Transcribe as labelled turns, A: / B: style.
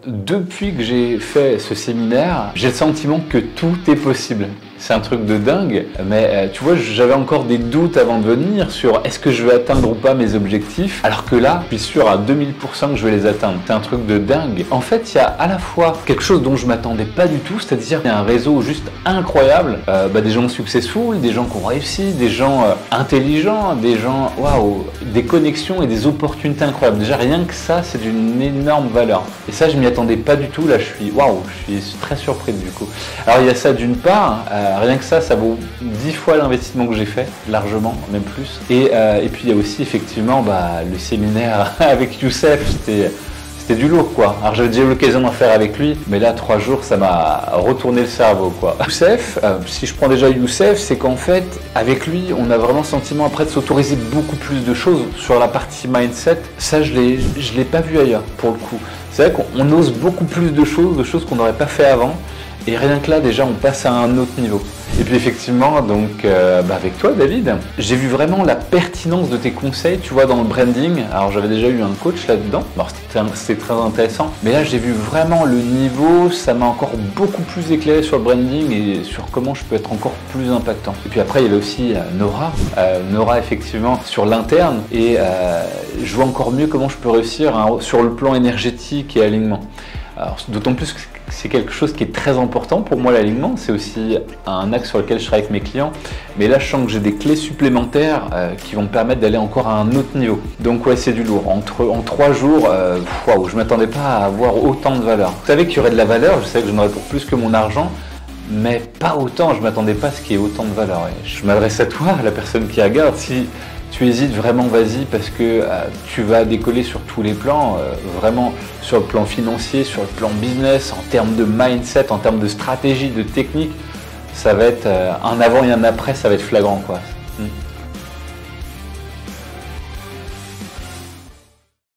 A: Depuis que j'ai fait ce séminaire, j'ai le sentiment que tout est possible. C'est un truc de dingue, mais tu vois, j'avais encore des doutes avant de venir sur est-ce que je vais atteindre ou pas mes objectifs, alors que là, je suis sûr à 2000% que je vais les atteindre. C'est un truc de dingue. En fait, il y a à la fois quelque chose dont je m'attendais pas du tout, c'est-à-dire qu'il y a un réseau juste incroyable, des gens successful, des gens qui ont réussi, des gens intelligents, des gens, waouh, des connexions et des opportunités incroyables. Déjà, rien que ça, c'est d'une énorme valeur. Et ça, je m'y attendais pas du tout. Là, je suis très surpris du coup. Alors, il y a ça d'une part. Rien que ça vaut 10 fois l'investissement que j'ai fait, largement, même plus. Et puis il y a aussi effectivement le séminaire avec Youssef, c'était du lourd quoi. Alors j'avais déjà eu l'occasion d'en faire avec lui, mais là 3 jours ça m'a retourné le cerveau quoi. Youssef, si je prends déjà Youssef, c'est qu'en fait avec lui on a vraiment le sentiment après de s'autoriser beaucoup plus de choses sur la partie mindset. Ça je l'ai pas vu ailleurs pour le coup. C'est vrai qu'on ose beaucoup plus de choses qu'on n'aurait pas fait avant. Et rien que là, déjà, on passe à un autre niveau. Et puis effectivement, donc, avec toi, David, j'ai vu vraiment la pertinence de tes conseils, tu vois, dans le branding. Alors, j'avais déjà eu un coach là-dedans. C'était très intéressant. Mais là, j'ai vu vraiment le niveau. Ça m'a encore beaucoup plus éclairé sur le branding et sur comment je peux être encore plus impactant. Et puis après, il y avait aussi Nora. Nora, effectivement, sur l'interne. Et je vois encore mieux comment je peux réussir sur le plan énergétique et alignement. Alors, d'autant plus que c'est quelque chose qui est très important pour moi, l'alignement. C'est aussi un axe sur lequel je travaille avec mes clients. Mais là, je sens que j'ai des clés supplémentaires qui vont me permettre d'aller encore à un autre niveau. Donc ouais, c'est du lourd. En 3 jours, je ne m'attendais pas à avoir autant de valeur. Je savais qu'il y aurait de la valeur, je savais que j'en aurais pour plus que mon argent, mais pas autant. Je ne m'attendais pas à ce qu'il y ait autant de valeur. Et je m'adresse à toi, la personne qui regarde. Si tu hésites vraiment, vas-y, parce que tu vas décoller sur tous les plans, vraiment sur le plan financier, sur le plan business, en termes de mindset, en termes de stratégie, de technique. Ça va être un avant et un après, ça va être flagrant quoi.